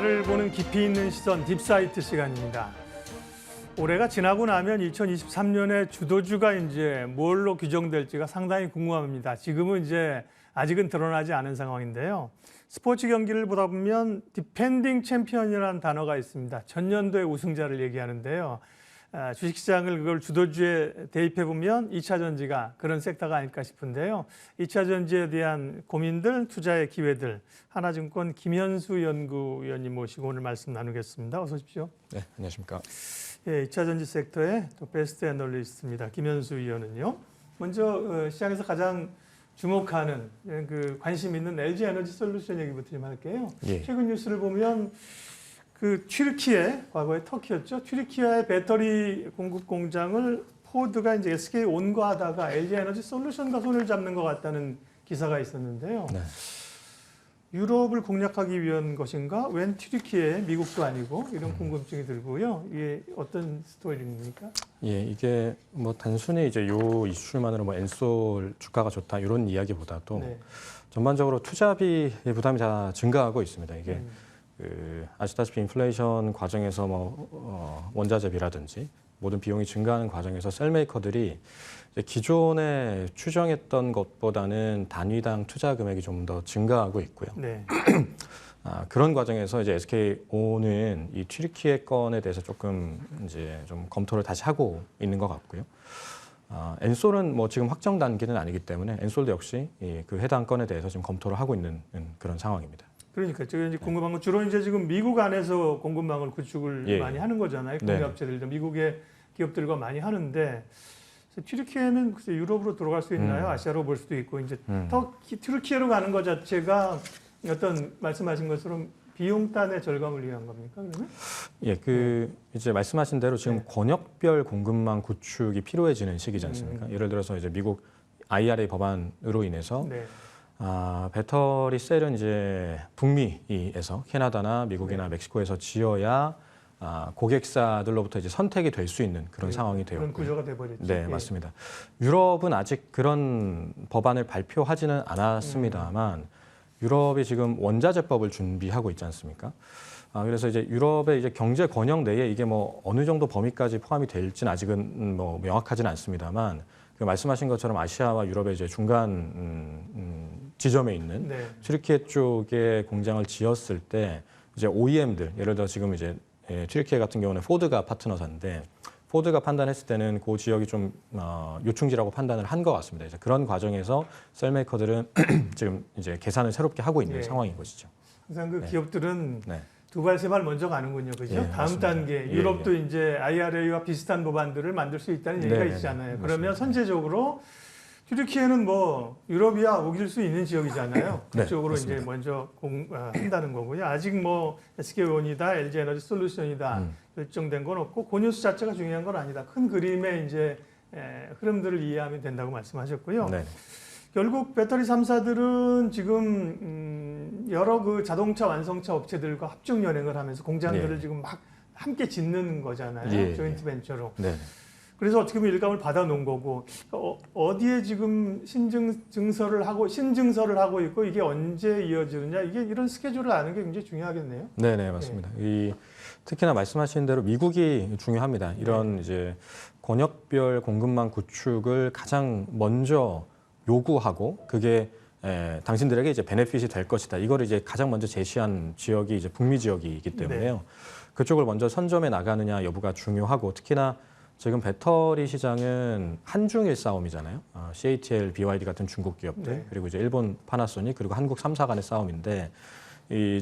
를 보는 깊이 있는 시선 딥사이트 시간입니다. 올해가 지나고 나면 2023년에 주도주가 이제 뭘로 규정될지가 상당히 궁금합니다. 지금은 이제 아직은 드러나지 않은 상황인데요. 스포츠 경기를 보다 보면 디펜딩 챔피언이라는 단어가 있습니다. 전년도의 우승자를 얘기하는데요. 주식시장을 그걸 주도주에 대입해 보면 2차 전지가 그런 섹터가 아닐까 싶은데요. 2차 전지에 대한 고민들, 투자의 기회들, 하나증권 김현수 연구위원님 모시고 오늘 말씀 나누겠습니다. 어서 오십시오. 네, 안녕하십니까. 예, 2차 전지 섹터의 또 베스트 애널리스트입니다. 김현수 위원은요. 먼저 시장에서 가장 주목하는 그 관심 있는 LG 에너지 솔루션 얘기부터 좀 할게요. 예. 최근 뉴스를 보면 그 튀르키예, 과거에 터키였죠. 튀르키예의 배터리 공급 공장을 포드가 이제 SK 온거하다가 LG 에너지 솔루션과 손을 잡는 것 같다는 기사가 있었는데요. 네. 유럽을 공략하기 위한 것인가? 웬 튀르키예, 미국도 아니고 이런 궁금증이 들고요. 이게 어떤 스토리입니까? 예, 이게 뭐 단순히 이제 요 이슈만으로 뭐 엔솔 주가가 좋다 이런 이야기보다도 네. 전반적으로 투자비 부담이 다 증가하고 있습니다. 이게 아시다시피 인플레이션 과정에서 뭐 원자재비라든지 모든 비용이 증가하는 과정에서 셀메이커들이 이제 기존에 추정했던 것보다는 단위당 투자 금액이 좀 더 증가하고 있고요. 네. 그런 과정에서 이제 SK온은 이 튀르키예 건에 대해서 조금 이제 좀 검토를 다시 하고 있는 것 같고요. 엔솔은 뭐 지금 확정 단계는 아니기 때문에 엔솔도 역시 그 해당 건에 대해서 지금 검토를 하고 있는 그런 상황입니다. 그러니까 제가 이제 궁금한 건 주로 이제 지금 미국 안에서 공급망을 구축을 많이 하는 거잖아요. 공유업체들도 미국의 기업들과 많이 하는데 튀르키예는 글쎄 유럽으로 들어갈 수 있나요? 아시아로 볼 수도 있고 이제 튀르키예로 가는 것 자체가 어떤 말씀하신 것처럼 비용단의 절감을 위한 겁니까? 그러면? 예, 이제 말씀하신 대로 지금 권역별 공급망 구축이 필요해지는 시기지 않습니까? 예를 들어서 이제 미국 IRA 법안으로 인해서 배터리 셀은 이제 북미에서 캐나다나 미국이나 멕시코에서 지어야 고객사들로부터 이제 선택이 될 수 있는 그런 상황이 되었고요. 그런 구조가 돼버렸죠. 네, 맞습니다. 유럽은 아직 그런 법안을 발표하지는 않았습니다만 유럽이 지금 원자재법을 준비하고 있지 않습니까? 그래서 이제 유럽의 이제 경제 권역 내에 이게 뭐 어느 정도 범위까지 포함이 될지는 아직은 뭐 명확하지는 않습니다만 그 말씀하신 것처럼 아시아와 유럽의 이제 중간 지점에 있는 튀르키예 쪽에 공장을 지었을 때 이제 OEM들 예를 들어 지금 이제 튀르키예 같은 경우는 포드가 파트너사인데 포드가 판단했을 때는 그 지역이 좀 요충지라고 판단을 한 것 같습니다. 이제 그런 과정에서 셀메이커들은 지금 이제 계산을 새롭게 하고 있는 상황인 것이죠. 항상 그 기업들은 두 발 세 발 먼저 가는군요, 그죠? 다음 맞습니다. 단계 유럽도 이제 IRA와 비슷한 법안들을 만들 수 있다는 얘기가 있잖아요. 그러면 선제적으로 튀르키예는 뭐 유럽이야 우길 수 있는 지역이잖아요. 그쪽으로 이제 먼저 한다는 거고요. 아직 뭐 SK온이다, LG 에너지 솔루션이다 결정된 건 없고 그 뉴스 자체가 중요한 건 아니다. 큰 그림의 이제 흐름들을 이해하면 된다고 말씀하셨고요. 결국 배터리 3사들은 지금 여러 그 자동차 완성차 업체들과 합종 연행을 하면서 공장들을 지금 막 함께 짓는 거잖아요. 조인트 벤처로. 그래서 어떻게 보면 일감을 받아놓은 거고 어디에 지금 신증서를 하고 있고 이게 언제 이어지느냐 이게 이런 스케줄을 아는 게 굉장히 중요하겠네요. 네, 맞습니다. 특히나 말씀하신 대로 미국이 중요합니다. 이런 이제 권역별 공급망 구축을 가장 먼저 요구하고 그게 당신들에게 이제 베네핏이 될 것이다. 이걸 이제 가장 먼저 제시한 지역이 이제 북미 지역이기 때문에요. 그쪽을 먼저 선점해 나가느냐 여부가 중요하고 특히나 지금 배터리 시장은 한중일 싸움이잖아요. CATL, BYD 같은 중국 기업들 그리고 이제 일본 파나소닉 그리고 한국 3사 간의 싸움인데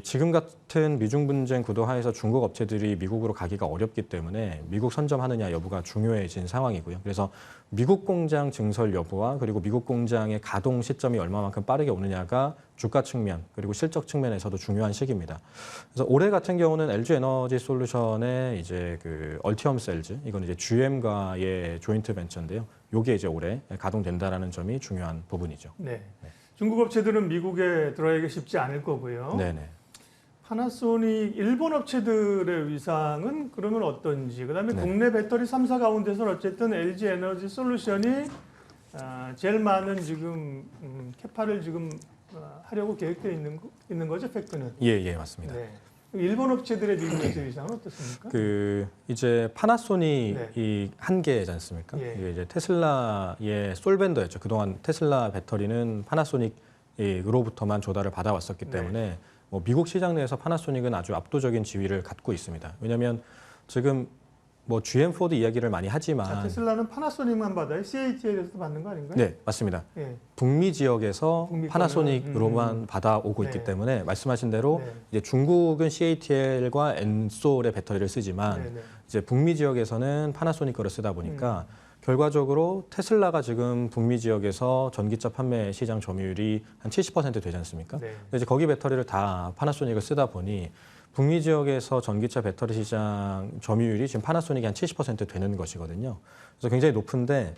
지금 같은 미중 분쟁 구도 하에서 중국 업체들이 미국으로 가기가 어렵기 때문에 미국 선점하느냐 여부가 중요해진 상황이고요. 그래서 미국 공장 증설 여부와 그리고 미국 공장의 가동 시점이 얼마만큼 빠르게 오느냐가 주가 측면 그리고 실적 측면에서도 중요한 시기입니다. 그래서 올해 같은 경우는 LG 에너지 솔루션의 이제 그 얼티엄 셀즈 이건 이제 GM과의 조인트 벤처인데요. 요게 이제 올해 가동된다라는 점이 중요한 부분이죠. 중국 업체들은 미국에 들어가기 쉽지 않을 거고요. 파나소닉 일본 업체들의 위상은 그러면 어떤지 그다음에 국내 배터리 3사 가운데서는 어쨌든 LG 에너지 솔루션이 제일 많은 지금 캐파를 지금 하려고 계획되어 있는 거죠, 팩트는. 예, 맞습니다. 네. 일본 업체들의 미국 매출 이상은 어떻습니까? 이제 파나소닉이 네. 한계지 않습니까? 예. 이게 이제 테슬라의 솔벤더였죠. 그동안 테슬라 배터리는 파나소닉으로부터만 조달을 받아왔었기 때문에 뭐 미국 시장 내에서 파나소닉은 아주 압도적인 지위를 갖고 있습니다. 왜냐하면 지금 뭐 GM 포드 이야기를 많이 하지만 테슬라는 파나소닉만 받아요? CATL에서도 받는 거 아닌가요? 네, 맞습니다. 예. 북미 지역에서 북미 파나소닉으로만 받아오고 있기 네. 때문에 말씀하신 대로 네. 이제 중국은 CATL과 엔솔의 배터리를 쓰지만 네. 이제 북미 지역에서는 파나소닉 거를 쓰다 보니까 결과적으로 테슬라가 지금 북미 지역에서 전기차 판매 시장 점유율이 한 70% 되지 않습니까? 네. 이제 거기 배터리를 다 파나소닉을 쓰다 보니 북미 지역에서 전기차 배터리 시장 점유율이 지금 파나소닉이 한 70% 되는 것이거든요. 그래서 굉장히 높은데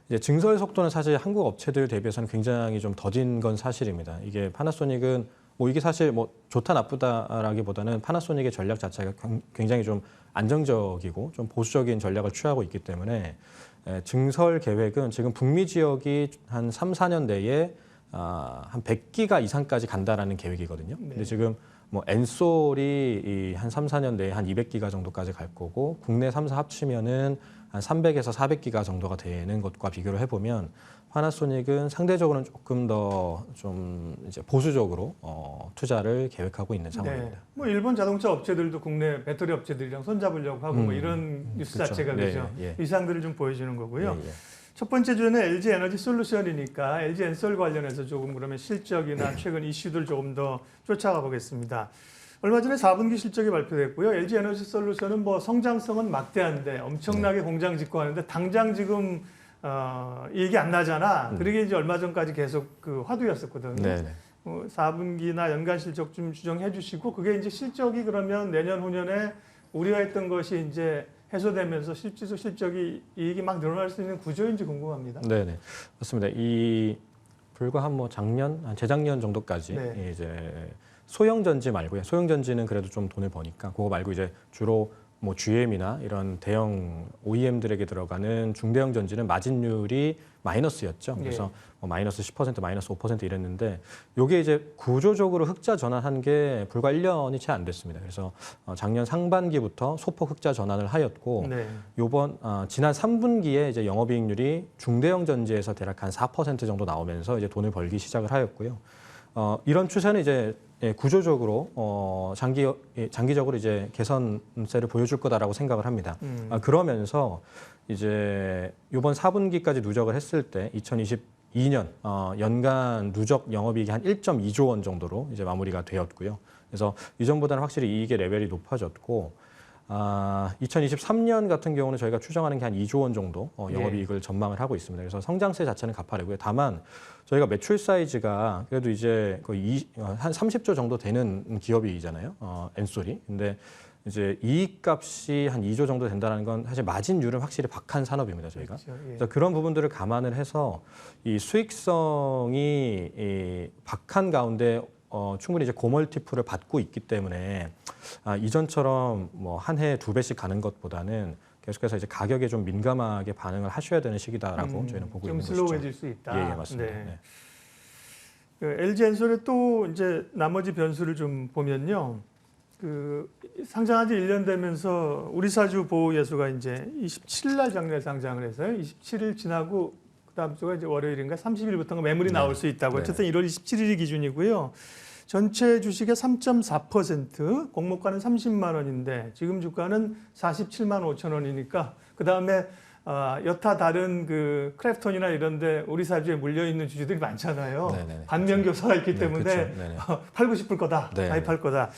이제 증설 속도는 사실 한국 업체들 대비해서는 굉장히 좀 더딘 건 사실입니다. 이게 파나소닉은 뭐 이게 사실 뭐 좋다 나쁘다라기보다는 파나소닉의 전략 자체가 굉장히 좀 안정적이고 좀 보수적인 전략을 취하고 있기 때문에 증설 계획은 지금 북미 지역이 한 3, 4년 내에 한 100기가 이상까지 간다라는 계획이거든요. 근데 지금 뭐 엔솔이 한 3, 4년 내에 한 200기가 정도까지 갈 거고 국내 3사 합치면은 한 300에서 400기가 정도가 되는 것과 비교를 해보면 파나소닉은 상대적으로는 조금 더 좀 이제 보수적으로 투자를 계획하고 있는 상황입니다. 네. 뭐 일본 자동차 업체들도 국내 배터리 업체들이랑 손잡으려고 하고 뭐 이런 뉴스 그렇죠. 자체가 그죠. 이상들을 좀 보여주는 거고요. 첫 번째 주에는 LG 에너지 솔루션이니까 LG 엔솔 관련해서 조금 그러면 실적이나 최근 이슈들 조금 더 쫓아가 보겠습니다. 얼마 전에 4분기 실적이 발표됐고요. LG 에너지 솔루션은 뭐 성장성은 막대한데 엄청나게 공장 짓고 하는데 당장 지금 이익이 안 나잖아. 그러게 이제 얼마 전까지 계속 그 화두였었거든요. 4분기나 연간 실적 좀 주정해 주시고 그게 이제 실적이 그러면 내년 후년에 우려했던 것이 이제 해소되면서 실질적 실적이 이익이 막 늘어날 수 있는 구조인지 궁금합니다. 네, 맞습니다. 이 불과 한 뭐 재작년 정도까지 이제 소형 전지 말고요. 소형 전지는 그래도 좀 돈을 버니까 그거 말고 이제 주로 뭐 GM이나 이런 대형 OEM들에게 들어가는 중대형 전지는 마진율이 마이너스였죠. 그래서 뭐 마이너스 10%, 마이너스 5% 이랬는데 이게 이제 구조적으로 흑자 전환한 게 불과 1년이 채 안 됐습니다. 그래서 작년 상반기부터 소폭 흑자 전환을 하였고 지난 3분기에 이제 영업이익률이 중대형 전지에서 대략 한 4% 정도 나오면서 이제 돈을 벌기 시작을 하였고요. 이런 추세는 이제 구조적으로 장기적으로 이제 개선세를 보여줄 거다라고 생각을 합니다. 그러면서 이제 이번 4분기까지 누적을 했을 때 2022년 연간 누적 영업이익이 한 1.2조 원 정도로 이제 마무리가 되었고요. 그래서 이전보다는 확실히 이익의 레벨이 높아졌고 2023년 같은 경우는 저희가 추정하는 게 한 2조 원 정도 영업이익을 전망을 하고 있습니다. 그래서 성장세 자체는 가파르고요. 다만 저희가 매출 사이즈가 그래도 이제 거의 한 30조 정도 되는 기업이잖아요. 엔솔이. 근데 이제 이익값이 한 2조 정도 된다는 건 사실 마진율은 확실히 박한 산업입니다. 저희가. 그렇죠. 그래서 그런 부분들을 감안을 해서 이 수익성이 박한 가운데 충분히 이제 고멀티플을 받고 있기 때문에 이전처럼 뭐 한 해에 2배씩 가는 것보다는 계속해서 이제 가격에 좀 민감하게 반응을 하셔야 되는 시기다라고 저희는 보고 있는 것이죠. 좀 슬로우해질 수 있다. 예, 맞습니다. 네. 그 LG 엔솔의 또 이제 나머지 변수를 좀 보면요. 그 상장한 지 1년 되면서 우리사주 보호예수가 이제 27일 날 작년에 상장을 해서요. 27일 지나고 그다음 주가 이제 월요일인가 30일부터가 매물이 나올 수 있다고. 어쨌든 1월 27일이 기준이고요. 전체 주식의 3.4%, 공모가는 30만 원인데 지금 주가는 47만 5천 원이니까 그 다음에 여타 다른 그 크래프톤이나 이런데 우리 사주에 물려 있는 주주들이 많잖아요. 반면 교사가 있기 때문에 팔고 싶을 거다, 가입할 거다.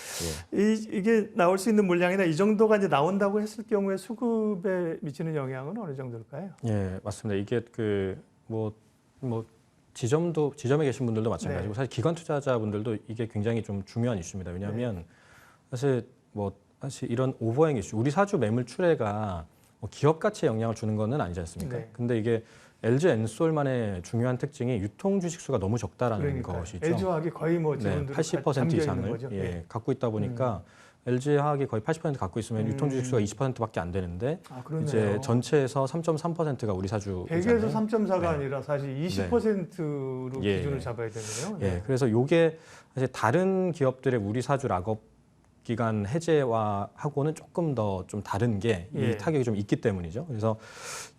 이게 나올 수 있는 물량이나 이 정도가 이제 나온다고 했을 경우에 수급에 미치는 영향은 어느 정도일까요? 예, 맞습니다. 이게 지점에 계신 분들도 마찬가지고 사실 기관 투자자분들도 이게 굉장히 좀 중요한 이슈입니다. 왜냐하면 사실 이런 오버행 이슈, 우리 사주 매물 출회가 기업 가치에 영향을 주는 것은 아니지 않습니까? 근데 이게 LG 엔솔만의 중요한 특징이 유통 주식 수가 너무 적다라는 것이죠. LG화학이 거의 뭐 80% 이상을 갖고 있다 보니까 LG화학이 거의 80% 갖고 있으면 유통 주식수가 20%밖에 안 되는데 그러네요. 이제 전체에서 3.3%가 우리 사주잖아요. 100에서 3.4가 네. 아니라 사실 20%로 예, 기준을 예. 잡아야 되네요. 예, 그래서 요게 사실 다른 기업들의 우리 사주 락업 기간 해제와하고는 조금 더 좀 다른 게 이 예. 타격이 좀 있기 때문이죠. 그래서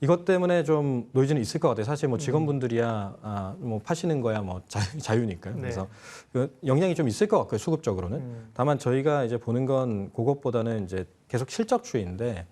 이것 때문에 좀 노이즈는 있을 것 같아요. 사실 뭐 직원분들이야 뭐 파시는 거야 뭐 자유니까요. 네. 그래서 그 영향이 좀 있을 것 같고요. 수급적으로는. 다만 저희가 이제 보는 건 그것보다는 이제 계속 실적 추이인데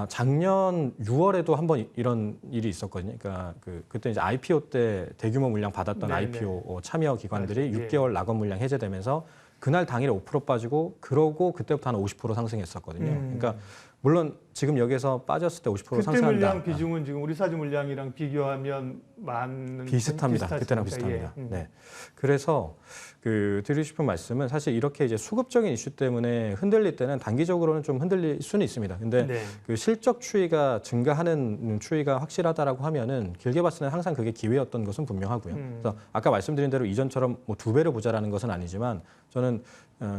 작년 6월에도 한번 이런 일이 있었거든요. 그러니까 그때 이제 IPO 때 대규모 물량 받았던 네, IPO 참여 기관들이 맞아요. 6개월 락업 물량 해제되면서 그날 당일에 5% 빠지고 그러고 그때부터 한 50% 상승했었거든요. 그러니까 물론 지금 여기서 빠졌을 때 50% 그때 상승한다. 물량 비중은 지금 우리 사주 물량이랑 비교하면 많은 비슷합니다. 그때랑 비슷하십니까? 비슷합니다. 네. 그래서 드리고 싶은 말씀은 사실 이렇게 이제 수급적인 이슈 때문에 흔들릴 때는 단기적으로는 좀 흔들릴 수는 있습니다. 근데 네. 그 실적 추이가 증가하는 추이가 확실하다라고 하면은 길게 봤을 때는 항상 그게 기회였던 것은 분명하고요. 그래서 아까 말씀드린 대로 이전처럼 뭐 2배로 보자라는 것은 아니지만 저는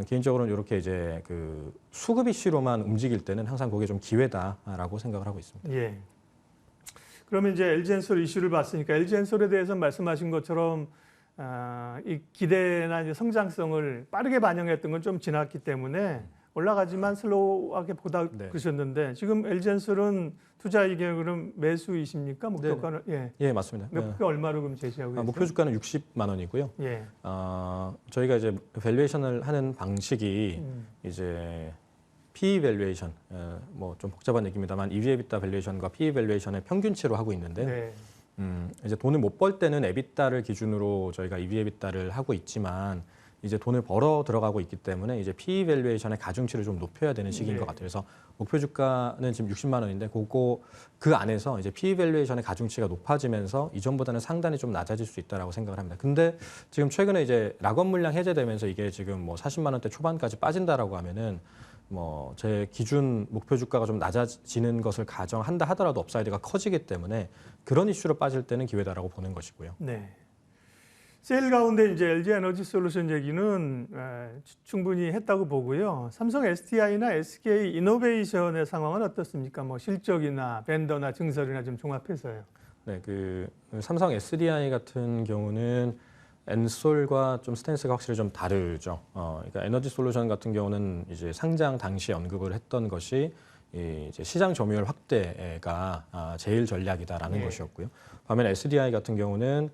개인적으로는 이렇게 이제 그 수급 이슈로만 움직일 때는 항상 그게 좀 기회다라고 생각을 하고 있습니다. 예. 그러면 이제 LG엔솔 이슈를 봤으니까 LG엔솔에 대해서 말씀하신 것처럼 이 기대나 이제 성장성을 빠르게 반영했던 건 좀 지났기 때문에 올라가지만 슬로우하게 보다 네. 그러셨는데 지금 LG엔솔은 투자 이익이 그럼 매수이십니까? 목표가는 예, 맞습니다. 목표 얼마로 그럼 제시하고 계세요? 목표 주가는 60만 원이고요. 예. 저희가 이제 밸류에이션을 하는 방식이 이제 PE 밸류에이션, 뭐 좀 복잡한 얘기입니다만 EV/EBITDA 밸류에이션과 PE 밸류에이션의 평균치로 하고 있는데 네. 이제 돈을 못 벌 때는 EBITDA를 기준으로 저희가 EV/EBITDA를 하고 있지만 이제 돈을 벌어 들어가고 있기 때문에 이제 PE 밸류에이션의 가중치를 좀 높여야 되는 시기인 네. 것 같아요. 그래서 목표 주가는 지금 60만 원인데 그 안에서 이제 PE 밸류에이션의 가중치가 높아지면서 이전보다는 상단이 좀 낮아질 수 있다라고 생각을 합니다. 근데 지금 최근에 이제 락업 물량 해제되면서 이게 지금 뭐 40만 원대 초반까지 빠진다라고 하면은 뭐 제 기준 목표 주가가 좀 낮아지는 것을 가정한다 하더라도 업사이드가 커지기 때문에 그런 이슈로 빠질 때는 기회다라고 보는 것이고요. 네. 세일 가운데 이제 LG 에너지 솔루션 얘기는 충분히 했다고 보고요. 삼성 SDI나 SK 이노베이션의 상황은 어떻습니까? 뭐 실적이나 벤더나 증설이나 좀 종합해서요. 네, 그 삼성 SDI 같은 경우는 엔솔과 좀 스탠스가 확실히 좀 다르죠. 그러니까 에너지 솔루션 같은 경우는 이제 상장 당시에 언급을 했던 것이 이제 시장 점유율 확대가 제일 전략이다라는 네. 것이었고요. 반면 SDI 같은 경우는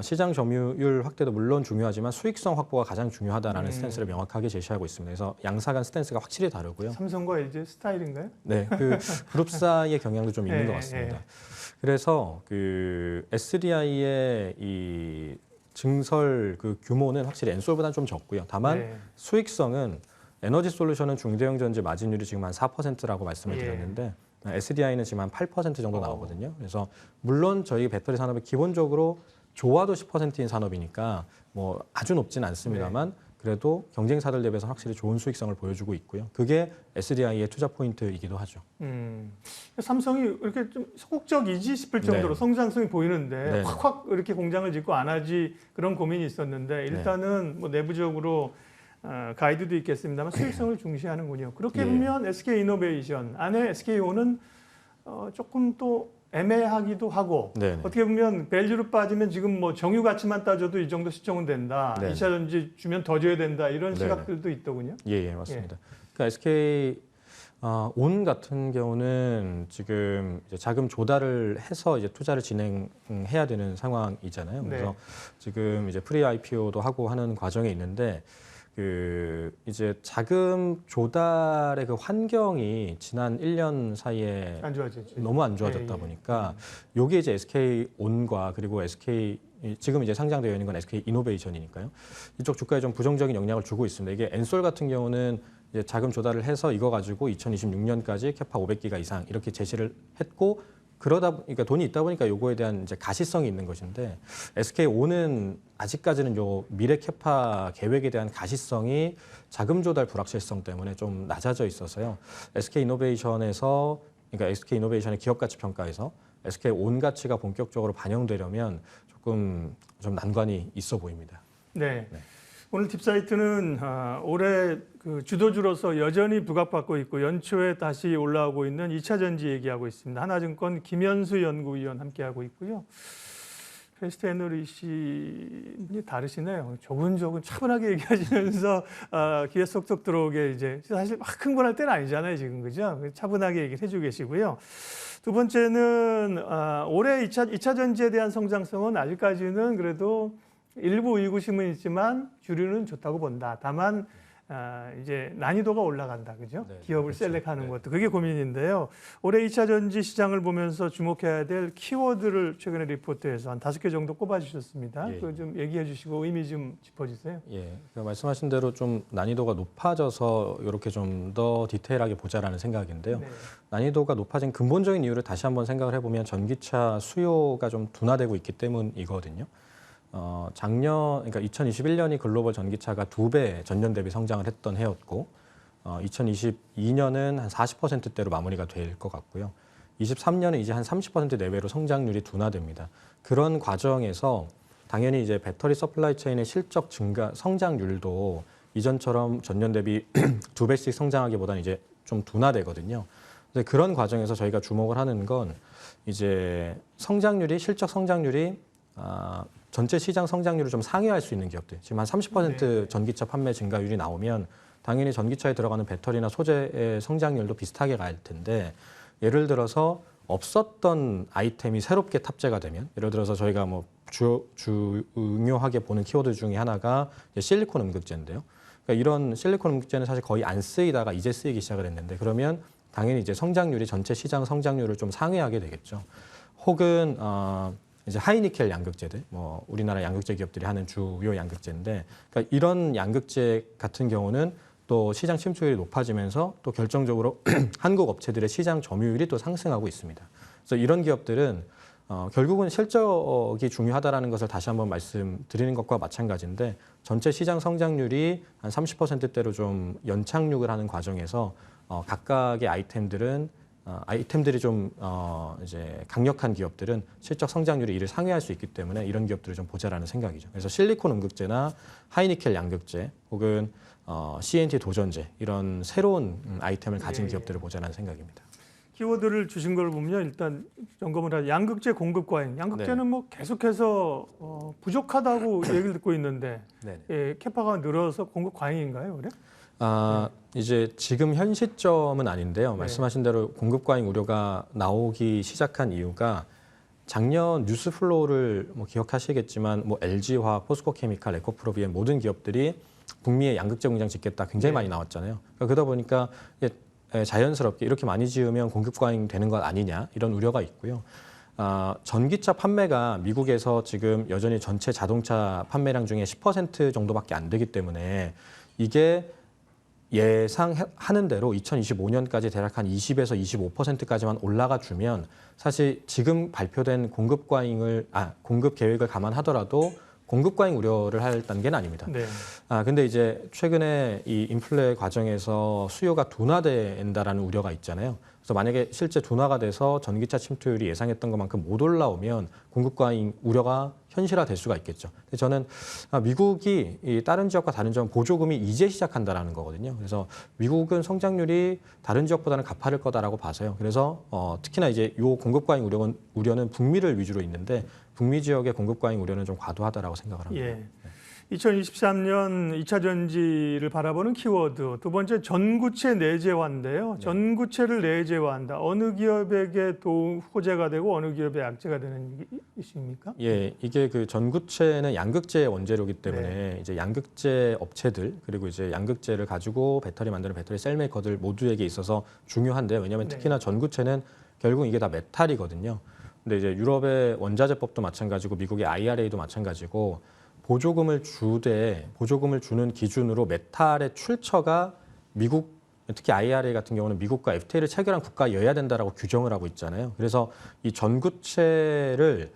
시장 점유율 확대도 물론 중요하지만 수익성 확보가 가장 중요하다라는 스탠스를 명확하게 제시하고 있습니다. 그래서 양사 간 스탠스가 확실히 다르고요. 삼성과 LG 스타일인가요? 네, 그 그룹사의 경향도 좀 있는 예, 것 같습니다. 예. 그래서 그 SDI의 이 증설 그 규모는 확실히 엔솔보다는 좀 적고요. 다만 네. 수익성은 에너지 솔루션은 중대형 전지 마진율이 지금 한 4%라고 말씀을 예. 드렸는데 SDI는 지금 한 8% 정도 나오거든요. 그래서 물론 저희 배터리 산업이 기본적으로 좋아도 10%인 산업이니까 뭐 아주 높진 않습니다만 그래도 경쟁사들 대비해서 확실히 좋은 수익성을 보여주고 있고요. 그게 SDI의 투자 포인트이기도 하죠. 삼성이 이렇게 좀 소극적이지 싶을 정도로 네. 성장성이 보이는데 네. 확 이렇게 공장을 짓고 안 하지 그런 고민이 있었는데 일단은 뭐 내부적으로 가이드도 있겠습니다만 수익성을 중시하는군요. 그렇게 예. 보면 SK 이노베이션 안에 SKO는 조금 또 애매하기도 하고 네네. 어떻게 보면 밸류로 빠지면 지금 뭐 정유 가치만 따져도 이 정도 시총은 된다. 네네. 2차 전지 주면 더 줘야 된다. 이런 네네. 시각들도 있더군요. 예, 맞습니다. 그러니까 SK 온 같은 경우는 지금 이제 자금 조달을 해서 이제 투자를 진행해야 되는 상황이잖아요. 그래서 네. 지금 이제 프리 IPO도 하고 하는 과정에 있는데 그 이제 자금 조달의 그 환경이 지난 1년 사이에 안 좋아지지. 너무 안 좋아졌다 예, 예. 보니까 요게 이제 SK 온과 그리고 SK 지금 이제 상장되어 있는 건 SK 이노베이션이니까요. 이쪽 주가에 좀 부정적인 영향을 주고 있습니다. 이게 엔솔 같은 경우는 이제 자금 조달을 해서 이거 가지고 2026년까지 캐파 500기가 이상 이렇게 제시를 했고 그러니까 돈이 있다 보니까 요거에 대한 이제 가시성이 있는 것인데 SKO는 아직까지는 요 미래 캐파 계획에 대한 가시성이 자금 조달 불확실성 때문에 좀 낮아져 있어서요. SK이노베이션에서 그러니까 SK이노베이션의 기업 가치 평가에서 SK온 가치가 본격적으로 반영되려면 조금 좀 난관이 있어 보입니다. 네. 네. 오늘 딥사이트는 올해 그 주도주로서 여전히 부각받고 있고 연초에 다시 올라오고 있는 2차 전지 얘기하고 있습니다. 하나증권 김현수 연구위원 함께하고 있고요. 페스트 애널리시이 다르시네요. 조근조근 차분하게 얘기하시면서 귀에 쏙쏙 들어오게 이제 사실 막 흥분할 때는 아니잖아요 지금 그죠? 차분하게 얘기를 해주고 계시고요. 두 번째는 올해 2차 전지에 대한 성장성은 아직까지는 그래도 일부 의구심은 있지만 주류는 좋다고 본다. 다만 이제 난이도가 올라간다, 그죠? 네, 기업을 그렇죠. 셀렉하는 네. 것도 그게 고민인데요. 올해 2차 전지 시장을 보면서 주목해야 될 키워드를 최근에 리포트에서 한 5개 정도 꼽아주셨습니다. 예. 그거 좀 얘기해 주시고 의미 좀 짚어주세요. 예, 말씀하신 대로 좀 난이도가 높아져서 이렇게 좀 더 디테일하게 보자라는 생각인데요. 네. 난이도가 높아진 근본적인 이유를 다시 한번 생각을 해보면 전기차 수요가 좀 둔화되고 있기 때문이거든요. 작년, 그러니까 2021년이 글로벌 전기차가 2배 전년 대비 성장을 했던 해였고, 2022년은 한 40%대로 마무리가 될 것 같고요. 23년은 이제 한 30% 내외로 성장률이 둔화됩니다. 그런 과정에서 당연히 이제 배터리 서플라이 체인의 실적 증가, 성장률도 이전처럼 전년 대비 2배씩 성장하기보다는 이제 좀 둔화되거든요. 근데 그런 과정에서 저희가 주목을 하는 건 이제 성장률이, 실적 성장률이 전체 시장 성장률을 좀 상회할 수 있는 기업들. 지금 한 30% 전기차 판매 증가율이 나오면 당연히 전기차에 들어가는 배터리나 소재의 성장률도 비슷하게 갈 텐데 예를 들어서 없었던 아이템이 새롭게 탑재가 되면 예를 들어서 저희가 뭐 중요하게 보는 키워드 중에 하나가 이제 실리콘 음극재인데요. 그러니까 이런 실리콘 음극재는 사실 거의 안 쓰이다가 이제 쓰이기 시작을 했는데 그러면 당연히 이제 성장률이 전체 시장 성장률을 좀 상회하게 되겠죠. 혹은 이제 하이니켈 양극재들, 뭐 우리나라 양극재 기업들이 하는 주요 양극재인데, 그러니까 이런 양극재 같은 경우는 또 시장 침투율이 높아지면서 또 결정적으로 한국 업체들의 시장 점유율이 또 상승하고 있습니다. 그래서 이런 기업들은 결국은 실적이 중요하다라는 것을 다시 한번 말씀드리는 것과 마찬가지인데, 전체 시장 성장률이 한 30%대로 좀 연착륙을 하는 과정에서 각각의 아이템들이 좀 이제 강력한 기업들은 실적 성장률이 이를 상회할 수 있기 때문에 이런 기업들을 좀 보자라는 생각이죠. 그래서 실리콘 음극재나 하이니켈 양극재 혹은 CNT 도전재 이런 새로운 아이템을 가진 기업들을 보자라는 생각입니다. 키워드를 주신 걸 보면 일단 점검을 하자. 양극재 공급 과잉. 양극재는 뭐 계속해서 부족하다고 얘기를 듣고 있는데 예, 캐파가 늘어서 공급 과잉인가요, 그래? 이제 지금 현 시점은 아닌데요. 말씀하신 대로 공급 과잉 우려가 나오기 시작한 이유가 작년 뉴스 플로우를 뭐 기억하시겠지만 뭐 LG화학, 포스코케미칼, 에코프로비엠 모든 기업들이 북미에 양극재 공장 짓겠다 굉장히 많이 나왔잖아요. 그러다 보니까 자연스럽게 이렇게 많이 지으면 공급 과잉 되는 것 아니냐 이런 우려가 있고요. 전기차 판매가 미국에서 지금 여전히 전체 자동차 판매량 중에 10% 정도밖에 안 되기 때문에 이게 예상하는 대로 2025년까지 대략 한 20에서 25%까지만 올라가 주면 사실 지금 발표된 공급 계획을 감안하더라도 공급 과잉 우려를 할 단계는 아닙니다. 네. 근데 이제 최근에 이 인플레 과정에서 수요가 둔화된다라는 우려가 있잖아요. 그래서 만약에 실제 둔화가 돼서 전기차 침투율이 예상했던 것만큼 못 올라오면 공급 과잉 우려가 현실화될 수가 있겠죠. 근데 저는 미국이 이 다른 지역과 다른 점은 보조금이 이제 시작한다라는 거거든요. 그래서 미국은 성장률이 다른 지역보다는 가파를 거다라고 봐서요. 그래서 특히나 이제 요 공급 과잉 우려는 북미를 위주로 있는데 북미 지역의 공급 과잉 우려는 좀 과도하다라고 생각을 합니다. 예. 2023년 2차 전지를 바라보는 키워드. 두 번째 전구체 내재화인데요. 전구체를 내재화한다. 어느 기업에게 호재가 되고 어느 기업에 악재가 되는 이슈입니까? 예, 이게 그 전구체는 양극재 원재료이기 때문에 이제 양극재 업체들 그리고 이제 양극재를 가지고 배터리 만드는 배터리 셀 메이커들 모두에게 있어서 중요한데요. 왜냐하면 특히나 전구체는 결국 이게 다 메탈이거든요. 근데 이제 유럽의 원자재법도 마찬가지고 미국의 IRA도 마찬가지고 보조금을 주는 기준으로 메탈의 출처가 미국, 특히 IRA 같은 경우는 미국과 FTA를 체결한 국가여야 된다라고 규정을 하고 있잖아요. 그래서 이 전구체를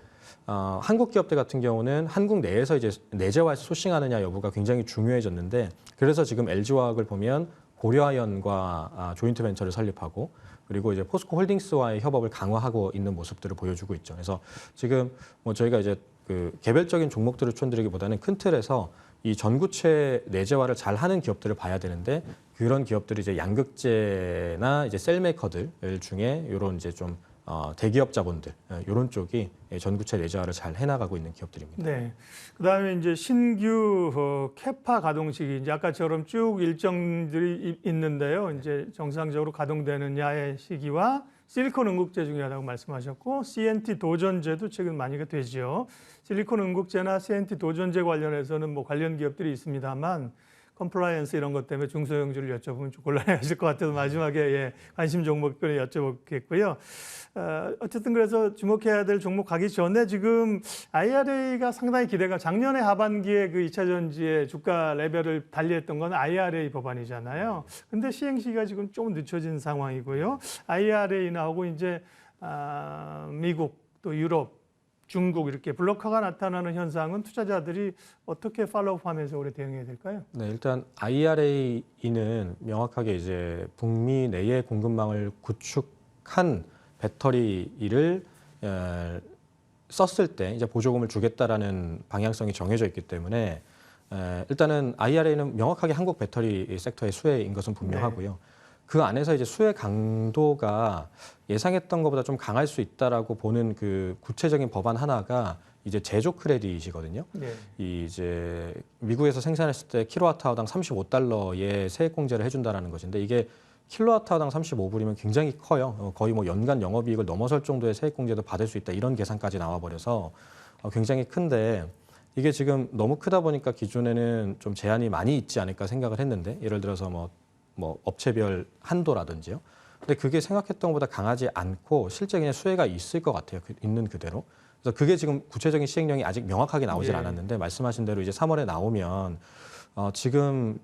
한국 기업들 같은 경우는 한국 내에서 이제 내재화해서 소싱하느냐 여부가 굉장히 중요해졌는데 그래서 지금 LG화학을 보면 고려아연과 조인트 벤처를 설립하고 그리고 이제 포스코 홀딩스와의 협업을 강화하고 있는 모습들을 보여주고 있죠. 그래서 지금 뭐 저희가 이제 그 개별적인 종목들을 추천드리기보다는 큰 틀에서 이 전구체 내재화를 잘 하는 기업들을 봐야 되는데 그런 기업들이 이제 양극재나 이제 셀메이커들 중에 이런 이제 좀 대기업 자본들 이런 쪽이 전구체 내재화를 잘 해나가고 있는 기업들입니다. 네. 그다음에 이제 신규 캐파 가동 시기 이제 아까처럼 쭉 일정들이 있는데요. 이제 정상적으로 가동되느냐의 시기와 실리콘 응급제 중요하다고 말씀하셨고 CNT 도전제도 최근 많이 되죠. 실리콘 응급제나 CNT 도전제 관련해서는 뭐 관련 기업들이 있습니다만 컴플라이언스 이런 것 때문에 중소형주를 여쭤보면 좀 곤란해하실 것 같아서 마지막에 관심 종목들을 여쭤보겠고요. 어쨌든 그래서 주목해야 될 종목 가기 전에 지금 IRA가 상당히 기대가 작년에 하반기에 그 2차 전지의 주가 레벨을 달리했던 건 IRA 법안이잖아요. 근데 시행 시기가 지금 조금 늦춰진 상황이고요. IRA 나오고 이제 미국 또 유럽 중국 이렇게 블록화가 나타나는 현상은 투자자들이 어떻게 팔로우하면서 올해 대응해야 될까요? 네, 일단 IRA는 명확하게 이제 북미 내의 공급망을 구축한 배터리를 썼을 때 이제 보조금을 주겠다라는 방향성이 정해져 있기 때문에 일단은 IRA는 명확하게 한국 배터리 섹터의 수혜인 것은 분명하고요. 네. 그 안에서 이제 수혜 강도가 예상했던 것보다 좀 강할 수 있다라고 보는 그 구체적인 법안 하나가 이제 제조 크레딧이거든요. 네. 이 이제 미국에서 생산했을 때 킬로와트아워당 35달러의 세액 공제를 해준다라는 것인데 이게 킬로와트아워당 35불이면 굉장히 커요. 거의 뭐 연간 영업이익을 넘어설 정도의 세액 공제도 받을 수 있다 이런 계산까지 나와버려서 굉장히 큰데 이게 지금 너무 크다 보니까 기존에는 좀 제한이 많이 있지 않을까 생각을 했는데 예를 들어서 뭐 업체별 한도라든지요. 근데 그게 생각했던 것보다 강하지 않고 실제 그냥 수혜가 있을 것 같아요. 있는 그대로. 그래서 그게 지금 구체적인 시행령이 아직 명확하게 나오질 않았는데 말씀하신 대로 이제 3월에 나오면 지금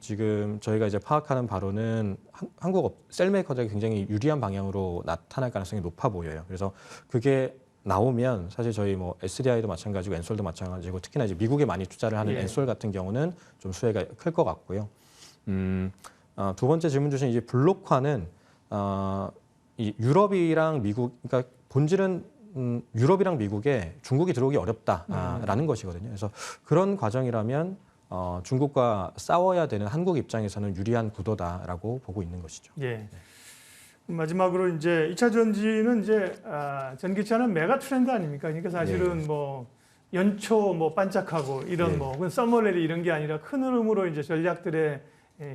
저희가 이제 파악하는 바로는 한국 셀메이커들이 굉장히 유리한 방향으로 나타날 가능성이 높아 보여요. 그래서 그게 나오면 사실 저희 뭐 SDI도 마찬가지고 엔솔도 마찬가지고 특히나 이제 미국에 많이 투자를 하는 엔솔 같은 경우는 좀 수혜가 클 것 같고요. 두 번째 질문 주신 이제 블록화는 이 유럽이랑 미국, 그러니까 본질은 유럽이랑 미국에 중국이 들어오기 어렵다라는 것이거든요. 그래서 그런 과정이라면 중국과 싸워야 되는 한국 입장에서는 유리한 구도다라고 보고 있는 것이죠. 예. 마지막으로 이제 2차 전지는 이제 전기차는 메가 트렌드 아닙니까? 그러니까 사실은 뭐 연초 뭐 반짝하고 이런 뭐 서머랠리 이런 게 아니라 큰 흐름으로 이제 전략들의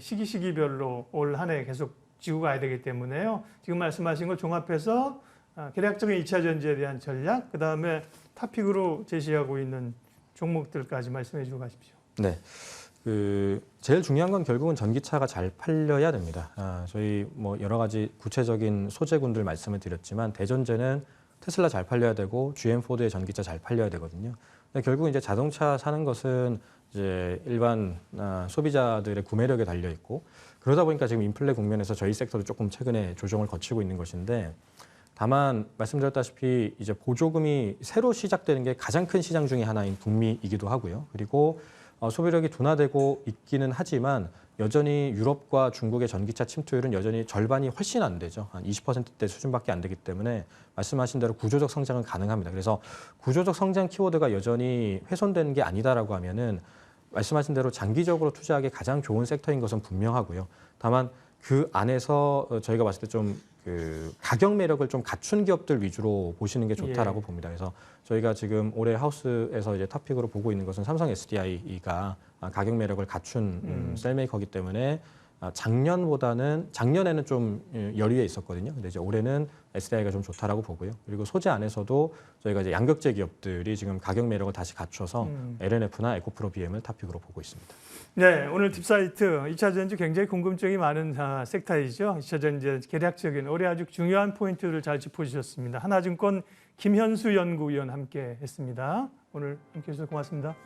시기별로 올 한 해 계속 지고 가야 되기 때문에요. 지금 말씀하신 걸 종합해서 계략적인 2차 전지에 대한 전략, 그다음에 탑픽으로 제시하고 있는 종목들까지 말씀해 주고 가십시오. 네. 제일 중요한 건 결국은 전기차가 잘 팔려야 됩니다. 저희 뭐 여러 가지 구체적인 소재군들 말씀을 드렸지만 대전제는 테슬라 잘 팔려야 되고 GM 포드의 전기차 잘 팔려야 되거든요. 근데 결국 이제 자동차 사는 것은 이제 일반 소비자들의 구매력에 달려 있고 그러다 보니까 지금 인플레 국면에서 저희 섹터도 조금 최근에 조정을 거치고 있는 것인데 다만 말씀드렸다시피 이제 보조금이 새로 시작되는 게 가장 큰 시장 중에 하나인 북미이기도 하고요. 그리고 소비력이 둔화되고 있기는 하지만 여전히 유럽과 중국의 전기차 침투율은 여전히 절반이 훨씬 안 되죠. 한 20%대 수준밖에 안 되기 때문에 말씀하신 대로 구조적 성장은 가능합니다. 그래서 구조적 성장 키워드가 여전히 훼손되는 게 아니다라고 하면은 말씀하신 대로 장기적으로 투자하기 가장 좋은 섹터인 것은 분명하고요. 다만 그 안에서 저희가 봤을 때 좀 그 가격 매력을 좀 갖춘 기업들 위주로 보시는 게 좋다라고 봅니다. 그래서 저희가 지금 올해 하우스에서 이제 탑픽으로 보고 있는 것은 삼성 SDI가 가격 매력을 갖춘 셀메이커이기 때문에 작년에는 좀 열의에 있었거든요. 근데 이제 올해는 SDI가 좀 좋다라고 보고요. 그리고 소재 안에서도 저희가 이제 양극재 기업들이 지금 가격 매력을 다시 갖춰서 LNF나 에코프로 BM을 탑픽으로 보고 있습니다. 네, 오늘 딥사이트 2차 전지 굉장히 궁금증이 많은 섹터이죠. 2차 전지 계략적인 올해 아주 중요한 포인트를 잘 짚어주셨습니다. 하나증권 김현수 연구위원 함께 했습니다. 오늘 함께 해주셔서 고맙습니다.